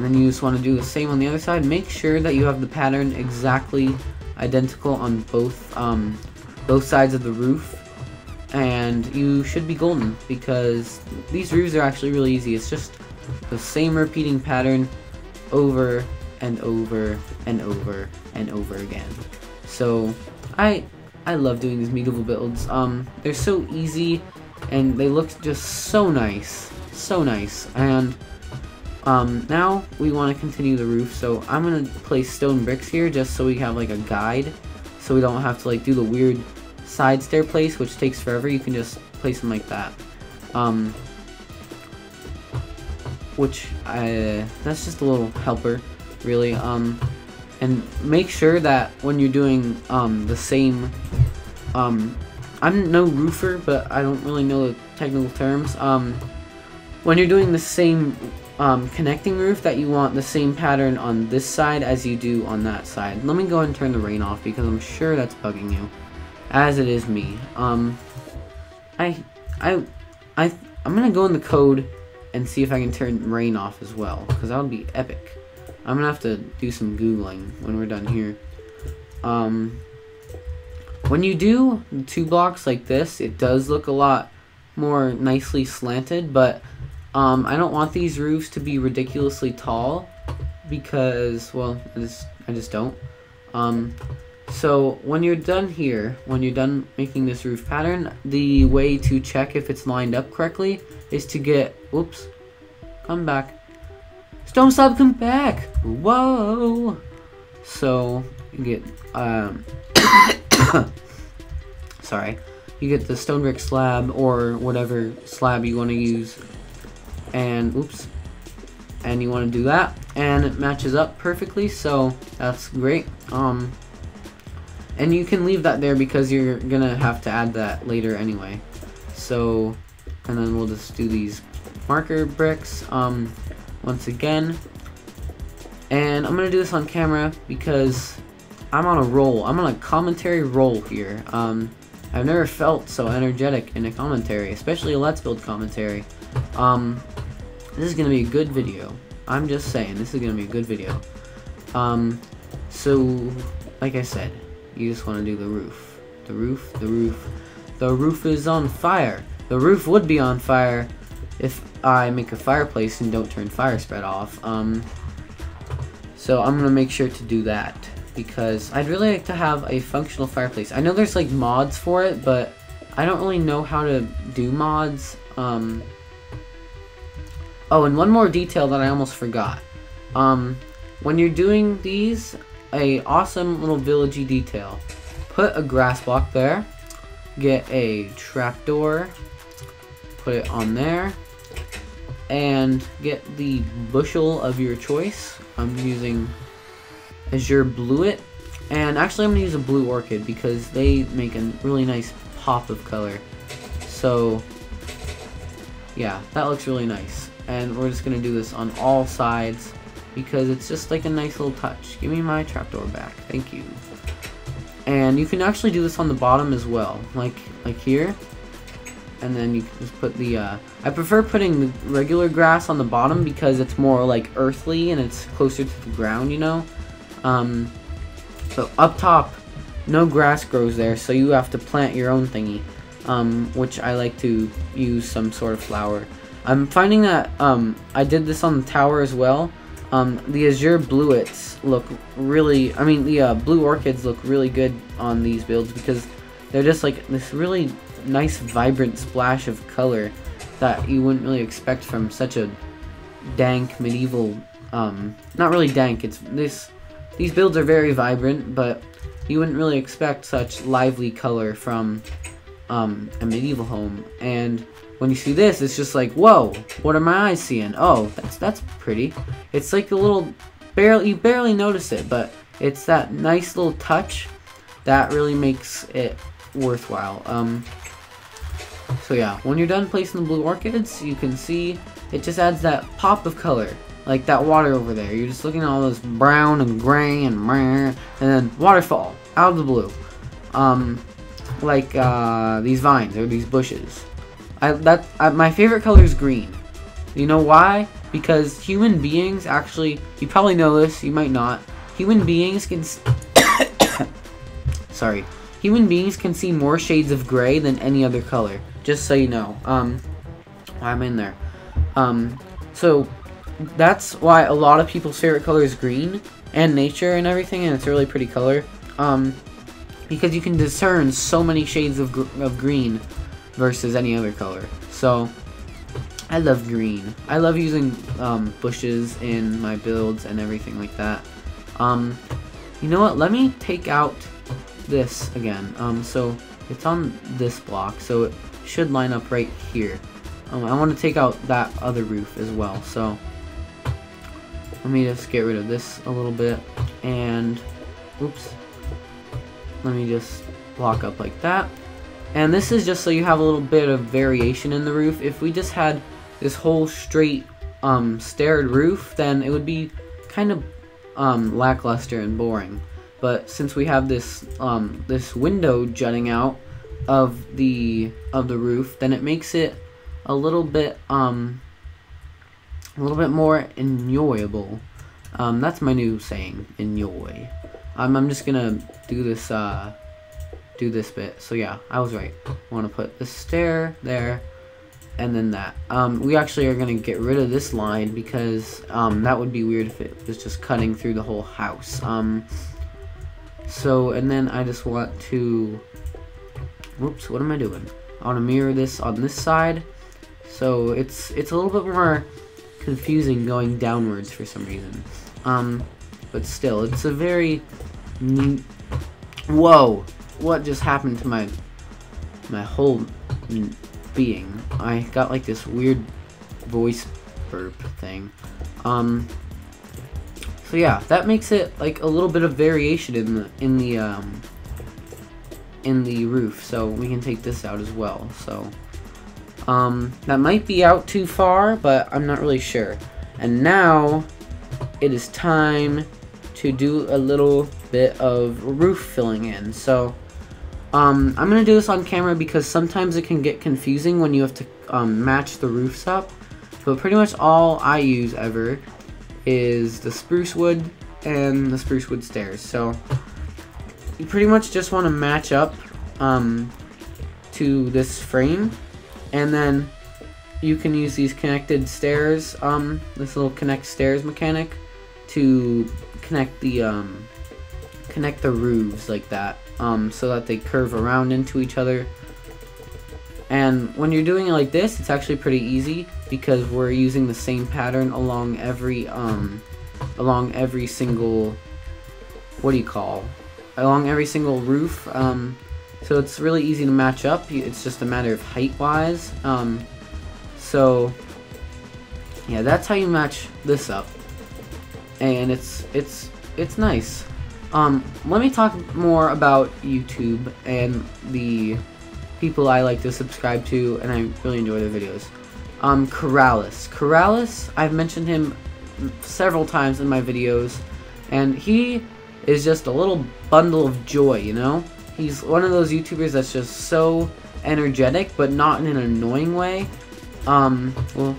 Speaker 1: then you just want to do the same on the other side. Make sure that you have the pattern exactly identical on both sides of the roof, and you should be golden, because these roofs are actually really easy. It's just the same repeating pattern over and over and over and over again. So I love doing these medieval builds. They're so easy and they look just so nice, and now we want to continue the roof. So I'm gonna place stone bricks here just so we have like a guide, so we don't have to like do the weird side stair place, which takes forever. You can just place them like that. That's just a little helper, really. And make sure that when you're doing the same, I'm no roofer, but I don't really know the technical terms. When you're doing the same connecting roof, that you want the same pattern on this side as you do on that side. Let me go ahead and turn the rain off because I'm sure that's bugging you, as it is me. I'm gonna go in the code and see if I can turn rain off as well, because that would be epic. I'm gonna have to do some googling when we're done here. When you do 2 blocks like this, it does look a lot more nicely slanted, but I don't want these roofs to be ridiculously tall because, well, I just don't. So when you're done here, when you're done making this roof pattern, the way to check if it's lined up correctly is to get, whoops, come back. Stone slab, come back! Whoa! So you get, sorry, you get the stone brick slab or whatever slab you want to use, and oops, and you want to do that, and it matches up perfectly, so that's great. And you can leave that there because you're gonna have to add that later anyway. So, and then we'll just do these marker bricks once again, and I'm gonna do this on camera because I'm on a roll. I'm on a commentary roll here. I've never felt so energetic in a commentary, especially a Let's Build commentary. This is gonna be a good video. I'm just saying, this is gonna be a good video. So, like I said, you just want to do the roof. The roof is on fire. The roof would be on fire if I make a fireplace and don't turn fire spread off. So I'm gonna make sure to do that because I'd really like to have a functional fireplace. I know there's like mods for it, but I don't really know how to do mods. Oh, and one more detail that I almost forgot. When you're doing these, a awesome little villagey detail. Put a grass block there. Get a trapdoor. Put it on there. And get the bushel of your choice. I'm using Azure Bluet. And actually I'm going to use a blue orchid because they make a really nice pop of color. So, yeah, that looks really nice. And we're just going to do this on all sides because it's just like a nice little touch. Give me my trapdoor back. Thank you. And you can actually do this on the bottom as well. Like here. And then you can just put the, I prefer putting the regular grass on the bottom because it's more like earthly and it's closer to the ground, you know? So up top, no grass grows there, so you have to plant your own thingy. Which I like to use some sort of flower. I'm finding that, I did this on the tower as well. The Azure Bluets look really, the blue orchids look really good on these builds because they're just like this really nice vibrant splash of color that you wouldn't really expect from such a dank medieval, not really dank, it's these builds are very vibrant, but you wouldn't really expect such lively color from a medieval home. And when you see this, it's just like, whoa, what are my eyes seeing? Oh, that's pretty. It's like a little, you barely notice it, but it's that nice little touch that really makes it worthwhile. So yeah, when you're done placing the blue orchids, you can see it just adds that pop of color, like that water over there. You're just looking at all this brown and gray and then waterfall out of the blue, like these vines or these bushes. My favorite color is green. You know why? Because human beings actually, you probably know this, you might not. Human beings can sorry. Human beings can see more shades of gray than any other color. Just so you know. I'm in there. So that's why a lot of people's favorite color is green and nature and everything, and it's a really pretty color. Because you can discern so many shades of green versus any other color. So I love green. I love using bushes in my builds and everything like that. You know what? Let me take out this again. So it's on this block, so it should line up right here. I want to take out that other roof as well, so let me just get rid of this a little bit, and oops, let me just block up like that. And this is just so you have a little bit of variation in the roof. If we just had this whole straight staired roof, then it would be kind of lackluster and boring. But since we have this this window jutting out of the roof, then it makes it a little bit more enjoyable. That's my new saying, enjoy. I'm just gonna do this bit. So yeah, I was right. I want to put the stair there, and then that. We actually are gonna get rid of this line because that would be weird if it was just cutting through the whole house. So, and then I just want to, whoops, what am I doing? I want to mirror this on this side, so it's a little bit more confusing going downwards for some reason. But still, it's a very neat. Whoa! What just happened to my whole being? I got like this weird voice burp thing. So yeah, that makes it like a little bit of variation in the roof. So we can take this out as well. So that might be out too far, but I'm not really sure. And now it is time to do a little bit of roof filling in. So I'm gonna do this on camera because sometimes it can get confusing when you have to match the roofs up. But pretty much all I use ever is the spruce wood and the spruce wood stairs. So you pretty much just want to match up to this frame, and then you can use these connected stairs, this little connect stairs mechanic, to connect the roofs like that, so that they curve around into each other. And when you're doing it like this, it's actually pretty easy because we're using the same pattern along every single, along every single roof. So it's really easy to match up. It's just a matter of height-wise. So yeah, that's how you match this up, and it's nice. Let me talk more about YouTube and the people I like to subscribe to, and I really enjoy their videos. Corrales, I've mentioned him several times in my videos, and he is just a little bundle of joy, you know? He's one of those YouTubers that's just so energetic, but not in an annoying way. Well,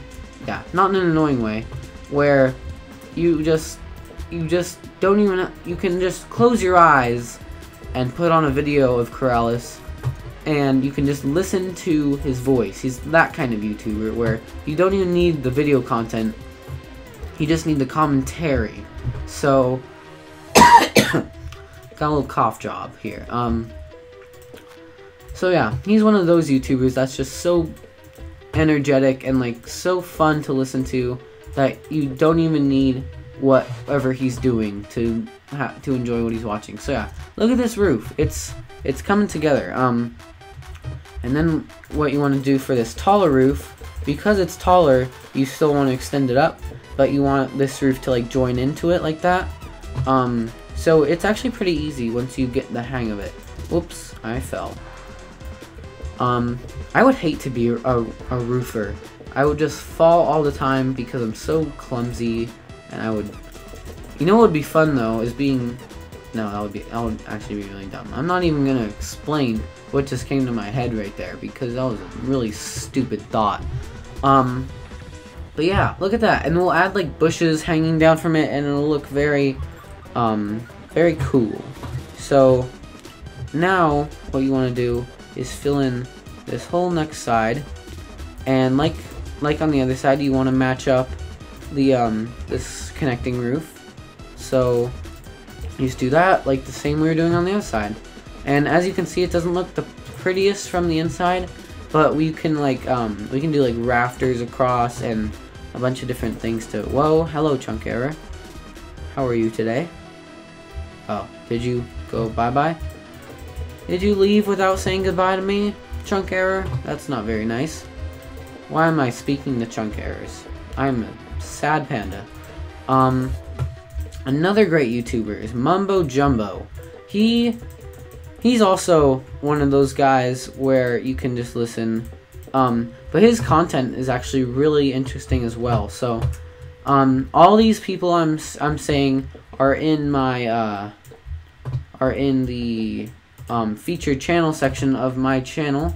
Speaker 1: yeah, not in an annoying way, where you just don't even, you can just close your eyes and put on a video of Corrales, and you can just listen to his voice. He's that kind of YouTuber where you don't even need the video content, you just need the commentary. So, got a little cough job here. So yeah, he's one of those YouTubers that's just so energetic and like so fun to listen to that you don't even need whatever he's doing to enjoy what he's watching. So yeah, look at this roof. It's coming together. And then what you want to do for this taller roof, because it's taller, you still want to extend it up, but you want this roof to like join into it like that. So it's actually pretty easy once you get the hang of it. Whoops, I fell. I would hate to be a roofer. I would just fall all the time because I'm so clumsy, and I would, you know what would be fun though, is being, no, that would actually be really dumb. I'm not even gonna explain what just came to my head right there, because that was a really stupid thought. But yeah, look at that, and we'll add like bushes hanging down from it, and it'll look very, very cool. So now what you want to do is fill in this whole next side, and like on the other side, you want to match up the this connecting roof. So you just do that like the same we were doing on the other side. And as you can see, it doesn't look the prettiest from the inside, but we can like we can do like rafters across and a bunch of different things to. Whoa, hello chunk error. How are you today? Oh, did you go bye-bye? Did you leave without saying goodbye to me, chunk error? That's not very nice. Why am I speaking to chunk errors? I'm a sad panda. Another great YouTuber is Mumbo Jumbo. He's also one of those guys where you can just listen, but his content is actually really interesting as well. So, all these people I'm saying are in my the featured channel section of my channel,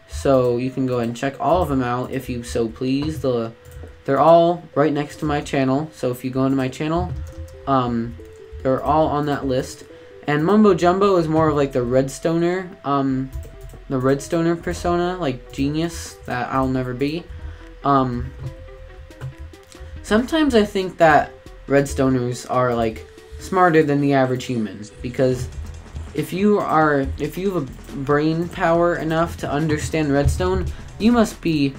Speaker 1: so you can go ahead and check all of them out if you so please. They're all right next to my channel, so if you go into my channel, they're all on that list. And Mumbo Jumbo is more of like the Redstoner persona, like genius that I'll never be. Sometimes I think that Redstoners are like smarter than the average human, because if you have a brain power enough to understand Redstone, you must be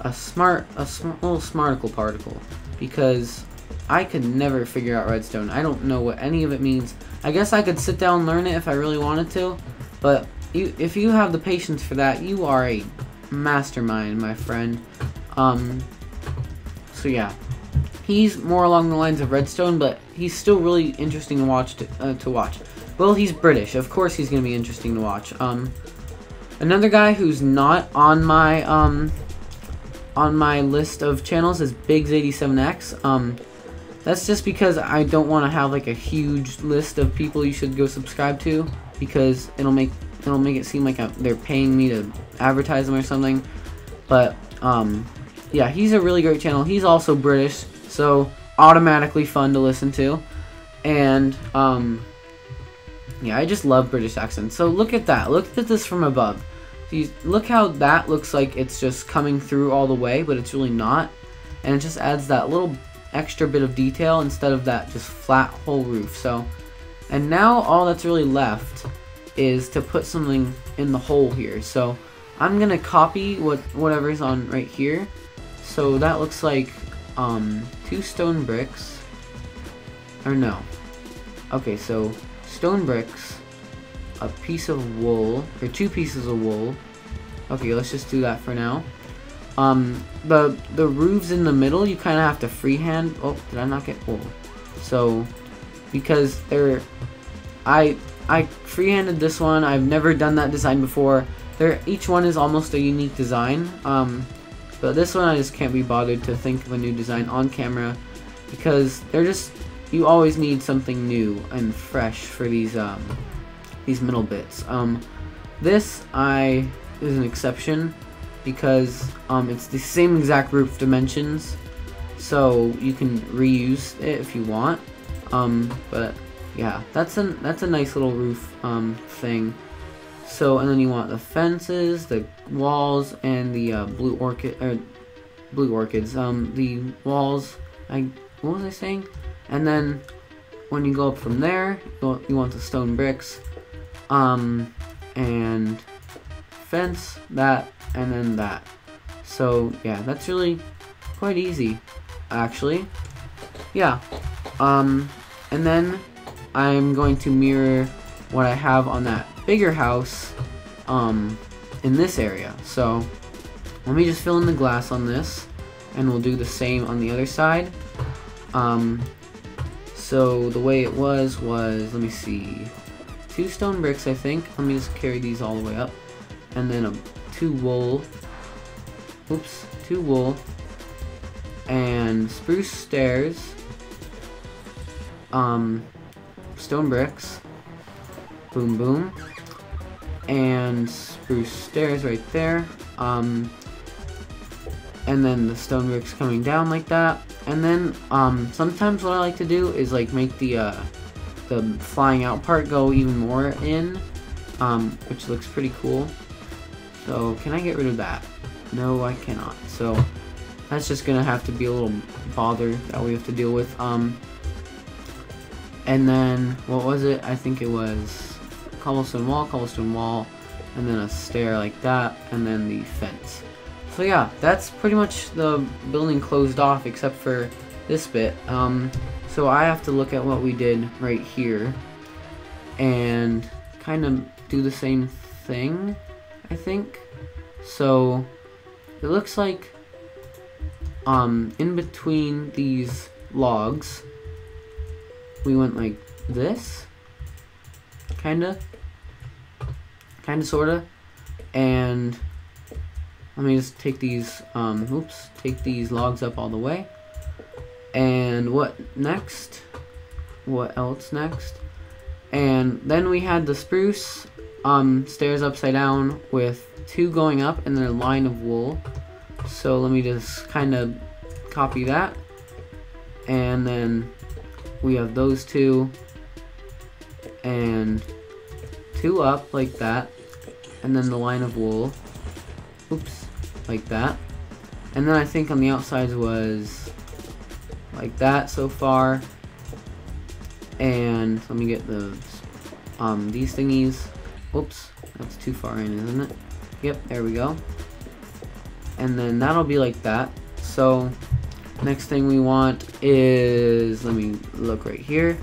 Speaker 1: a little smarticle particle, because I could never figure out Redstone. I don't know what any of it means. I guess I could sit down and learn it if I really wanted to, but if you have the patience for that, you are a mastermind, my friend. So yeah, he's more along the lines of Redstone, but he's still really interesting to watch. Well, he's British. Of course he's going to be interesting to watch. Another guy who's not on my list of channels is Biggs87X. That's just because I don't want to have like a huge list of people you should go subscribe to, because it'll make it seem like they're paying me to advertise them or something. But yeah, he's a really great channel. He's also British, so automatically fun to listen to. And yeah, I just love British accents. So look at that. Look at this from above. look how that looks like it's just coming through all the way, but it's really not. And it just adds that little extra bit of detail instead of that just flat whole roof. So, and now all that's really left is to put something in the hole here. So I'm gonna copy whatever's on right here. So that looks like 2 stone bricks, or no. Okay, so stone bricks, a piece of wool, or 2 pieces of wool. Okay, let's just do that for now. The roofs in the middle, you kind of have to freehand. Oh, did I not get wool? So, because I freehanded this one. I've never done that design before. Each one is almost a unique design. But this one I just can't be bothered to think of a new design on camera, because you always need something new and fresh for these middle bits. This is an exception because it's the same exact roof dimensions, so you can reuse it if you want. But yeah, that's a nice little roof thing. So, and then you want the fences, the walls, and the blue orchids. The walls. What was I saying? And then when you go up from there, you want the stone bricks, and fence that, and then that. So yeah, that's really quite easy, actually. Yeah. And then I'm going to mirror what I have on that bigger house in this area. So let me just fill in the glass on this, and we'll do the same on the other side. So the way it was let me see, 2 stone bricks, I think. Let me just carry these all the way up, and then 2 wool, and spruce stairs, stone bricks, boom boom, and spruce stairs right there, and then the stone bricks coming down like that. And then sometimes what I like to do is like make the flying out part go even more in, which looks pretty cool. So can I get rid of that? No, I cannot. So that's just gonna have to be a little bother that we have to deal with. And then what was it? I think it was cobblestone wall, and then a stair like that, and then the fence. So yeah, that's pretty much the building closed off except for this bit. So I have to look at what we did right here and kind of do the same thing, I think. So it looks like in between these logs we went like this, kinda sorta, and let me just take these take these logs up all the way. And what else next? And then we had the spruce stairs upside down with 2 going up and then a line of wool. So let me just kind of copy that, and then we have those 2 and 2 up like that, and then the line of wool, like that. And then I think on the outsides was like that so far. And let me get the these thingies. Oops, that's too far in, isn't it? Yep, there we go. And then that'll be like that. So next thing we want is, let me look right here.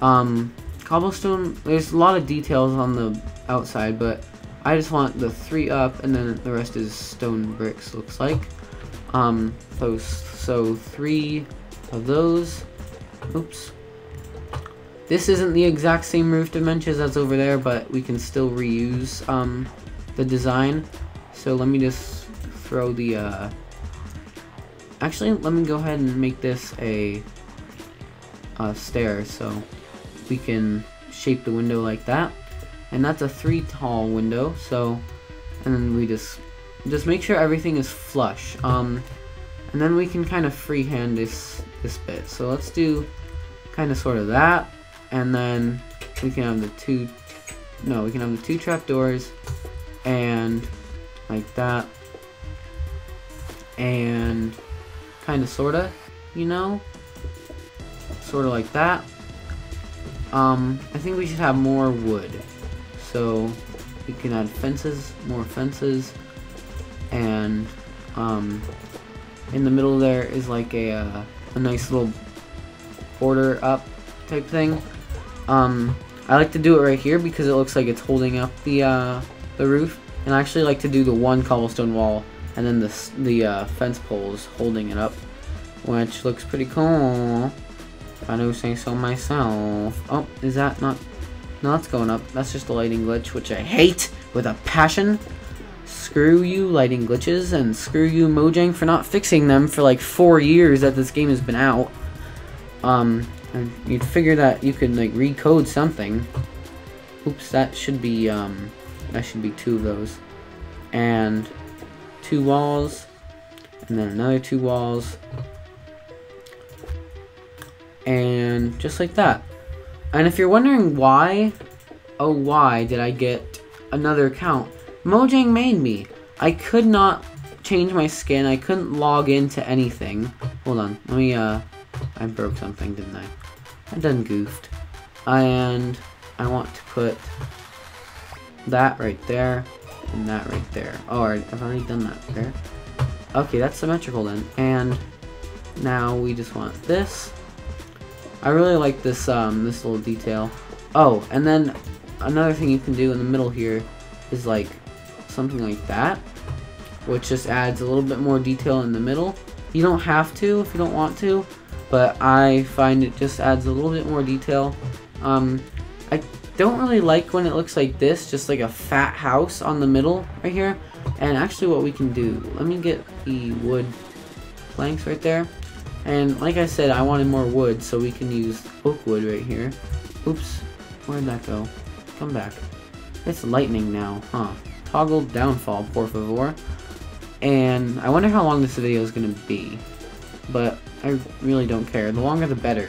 Speaker 1: Cobblestone, there's a lot of details on the outside, but I just want the 3 up, and then the rest is stone bricks, looks like. So 3 of those. Oops. This isn't the exact same roof dimensions as over there, but we can still reuse the design. So let me just throw the actually, let me go ahead and make this a stair, so we can shape the window like that. And that's a 3 tall window. So, and then we just make sure everything is flush. And then we can kind of freehand this bit. So let's do kind of sort of that, and then we can have the 2 trapdoors, and like that, and kind of, sorta, you know, sorta like that. I think we should have more wood, so we can add fences, more fences, and in the middle there is like a nice little border up type thing. I like to do it right here because it looks like it's holding up the roof, and I actually like to do the one cobblestone wall and then the fence poles holding it up, which looks pretty cool, if I do say so myself. Oh, is that not? No, that's going up. That's just a lighting glitch, which I hate with a passion. Screw you, lighting glitches, and screw you, Mojang, for not fixing them for like 4 years that this game has been out. And you'd figure that you could like recode something. Oops, that should be 2 of those, and 2 walls, and then another 2 walls, and just like that. And if you're wondering why, oh why did I get another account? Mojang made me. I could not change my skin. I couldn't log into anything. Hold on, let me I broke something, didn't I? I done goofed. And I want to put that right there and that right there. Oh, I've already done that there. Okay, that's symmetrical then. And now we just want this. I really like this this little detail. Oh, and then another thing you can do in the middle here is like something like that, which just adds a little bit more detail in the middle. You don't have to if you don't want to, but I find it just adds a little bit more detail. I don't really like when it looks like this, just like a fat house on the middle right here. And actually what we can do, let me get the wood planks right there. And like I said, I wanted more wood, so we can use oak wood right here. Oops, where'd that go? Come back. It's lightning now, huh? Toggle downfall, por favor. And I wonder how long this video is gonna be, but I really don't care. The longer the better.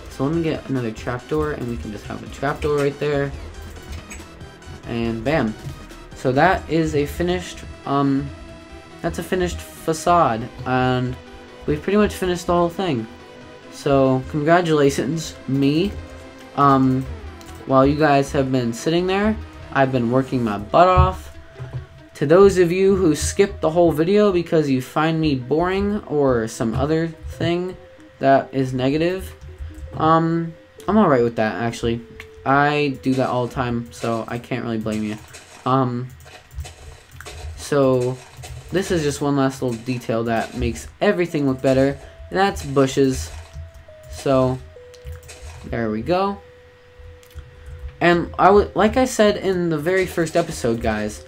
Speaker 1: So let me get another trapdoor, and we can just have a trapdoor right there. And bam. So that is a finished, that's a finished facade, and we've pretty much finished the whole thing. So congratulations, me. While you guys have been sitting there, I've been working my butt off. To those of you who skipped the whole video because you find me boring or some other thing that is negative, I'm alright with that, actually. I do that all the time, so I can't really blame you. So this is just one last little detail that makes everything look better. And that's bushes. So there we go. And like I said in the very first episode, guys,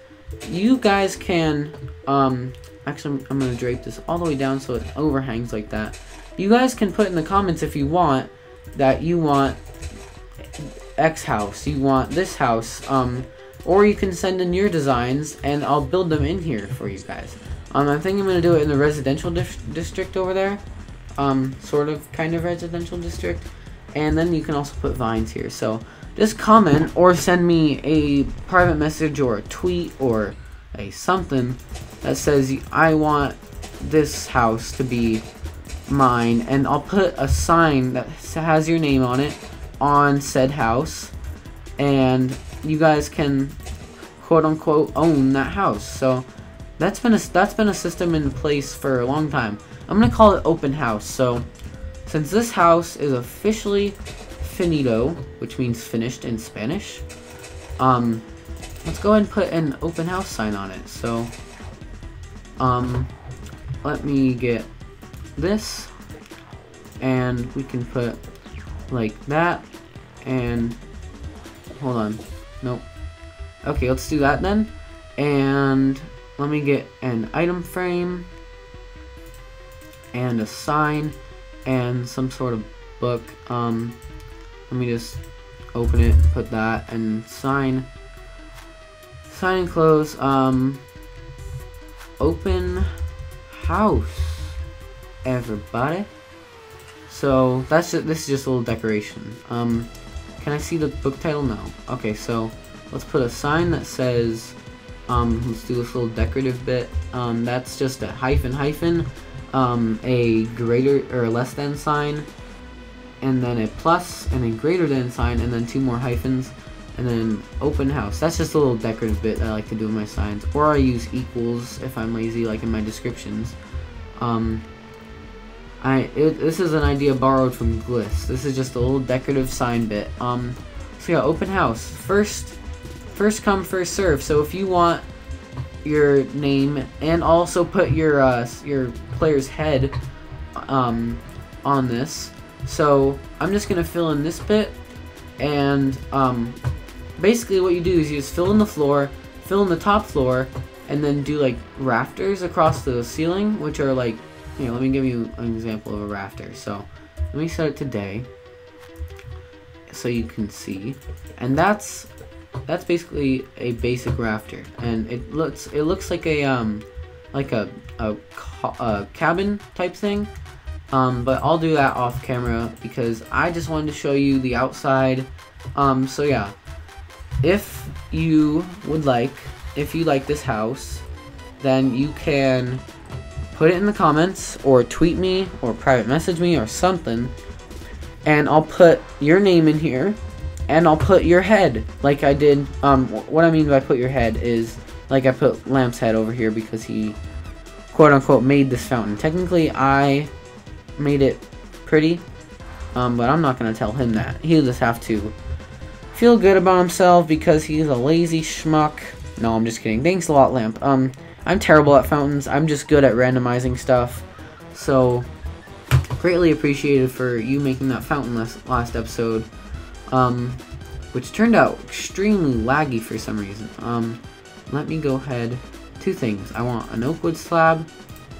Speaker 1: you guys can actually I'm gonna drape this all the way down so it overhangs like that. You guys can put in the comments if you want that you want X house, you want this house, or you can send in your designs and I'll build them in here for you guys. I think I'm gonna do it in the residential district over there, sort of, kind of residential district, and then you can also put vines here. So just comment or send me a private message or a tweet or a something that says I want this house to be mine, and I'll put a sign that has your name on it on said house, and you guys can quote unquote own that house. So that's been a system in place for a long time. I'm gonna call it open house. So since this house is officially finito, which means finished in Spanish, let's go ahead and put an open house sign on it. So let me get this, and we can put like that, and hold on, nope. Okay, let's do that then. And let me get an item frame and a sign and some sort of book. Let me just open it, put that, and sign and close. Open house, everybody. So this is just a little decoration. Can I see the book title? No. Okay, so let's put a sign that says Let's do this little decorative bit. That's just a hyphen, a greater or less than sign, and then a plus and a greater than sign, and then 2 more hyphens, and then open house. That's just a little decorative bit that I like to do with my signs, or I use equals if I'm lazy, like in my descriptions. This is an idea borrowed from Gliss. This is just a little decorative sign bit. So yeah, open house. First come, first serve. So if you want your name and also put your player's head on this. So I'm just gonna fill in this bit, and basically what you do is you just fill in the floor, fill in the top floor, and then do like rafters across the ceiling, which are like, here, let me give you an example of a rafter. So let me set it to day so you can see, and that's basically a basic rafter, and it looks like a cabin type thing, but I'll do that off camera because I just wanted to show you the outside. So yeah, if you like this house, then you can put it in the comments or tweet me or private message me or something, and I'll put your name in here, and I'll put your head like I did. What I mean by put your head is like I put Lamp's head over here because he quote unquote made this fountain. Technically I made it pretty, but I'm not gonna tell him that. He'll just have to feel good about himself because he's a lazy schmuck. No, I'm just kidding. Thanks a lot, Lamp. I'm terrible at fountains. I'm just good at randomizing stuff. So, greatly appreciated for you making that fountain last episode, which turned out extremely laggy for some reason. Let me go ahead. 2 things. I want an oak wood slab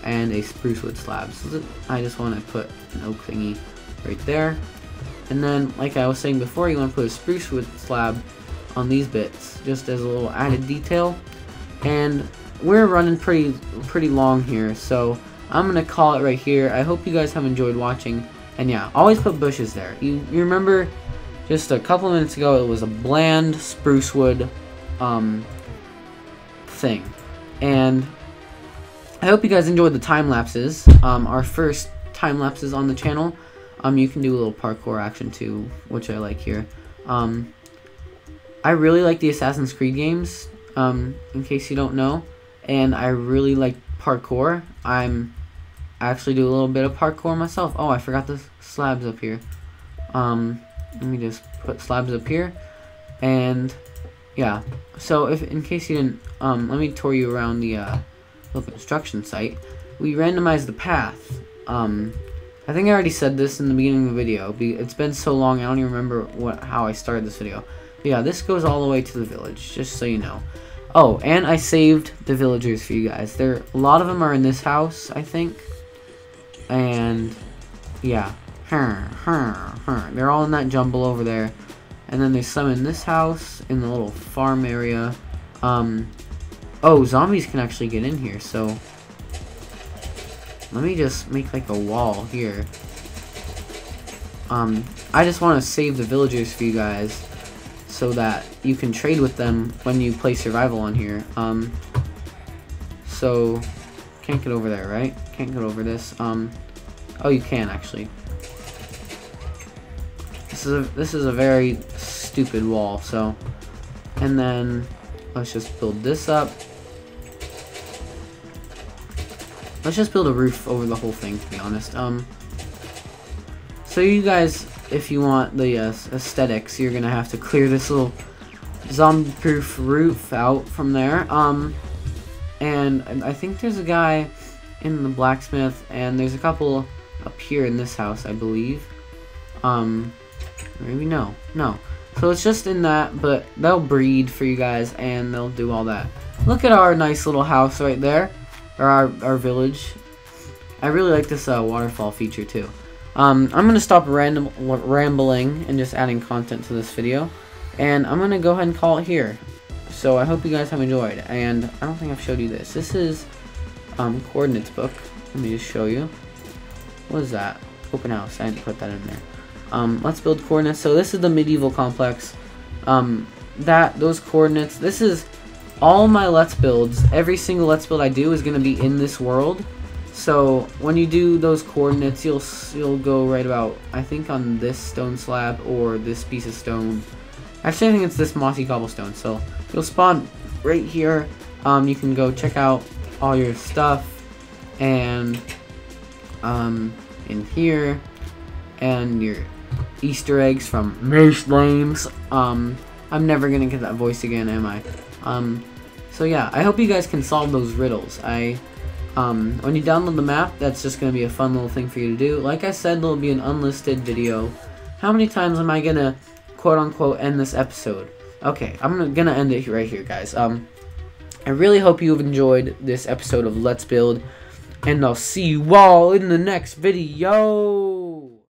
Speaker 1: and a spruce wood slab. So I just want to put an oak thingy right there. And then, like I was saying before, you want to put a spruce wood slab on these bits, just as a little added detail. And we're running pretty long here, so I'm gonna call it right here. I hope you guys have enjoyed watching, and yeah, always put bushes there. You remember just a couple minutes ago it was a bland spruce wood thing, and I hope you guys enjoyed the time lapses. Our first time lapses on the channel. You can do a little parkour action too, which I like here. I really like the Assassin's Creed games, in case you don't know. And I really like parkour. I actually do a little bit of parkour myself. Oh, I forgot the slabs up here. Let me just put slabs up here. And yeah, so in case you didn't, let me tour you around the little construction site. We randomized the path. I think I already said this in the beginning of the video. It's been so long, I don't even remember how I started this video. But yeah, this goes all the way to the village, just so you know. Oh, and I saved the villagers for you guys. A lot of them are in this house, I think. And yeah, they're all in that jumble over there. And then there's some in this house, in the little farm area. Oh, zombies can actually get in here, so let me just make like a wall here. I just want to save the villagers for you guys, so that you can trade with them when you play survival on here. So can't get over there, right? Can't get over this. Oh, you can actually. This is a very stupid wall. So, and then let's just build this up. Let's just build a roof over the whole thing, to be honest. So you guys, if you want the aesthetics, you're gonna have to clear this little zombie-proof roof out from there. And I think there's a guy in the blacksmith, and there's a couple up here in this house, I believe. Maybe no. So it's just in that, but they'll breed for you guys, and they'll do all that. Look at our nice little house right there, or our village. I really like this waterfall feature too. I'm gonna stop rambling and just adding content to this video, and I'm gonna go ahead and call it here. So I hope you guys have enjoyed, and I don't think I've showed you this. This is coordinates book. Let me just show you. What is that? Open house. I didn't put that in there. Let's build coordinates. So this is the medieval complex. Those coordinates. This is all my Let's Builds, every single Let's Build I do is going to be in this world. So when you do those coordinates, you'll go right about, I think, on this stone slab or this piece of stone. Actually, I think it's this mossy cobblestone. So you'll spawn right here. You can go check out all your stuff and in here, and your Easter eggs from Mace Lames. I'm never gonna get that voice again, am I? So yeah, I hope you guys can solve those riddles. When you download the map, that's just gonna be a fun little thing for you to do. Like I said, there'll be an unlisted video. How many times am I gonna quote unquote end this episode? Okay, I'm gonna end it right here, guys. I really hope you've enjoyed this episode of Let's Build, and I'll see you all in the next video.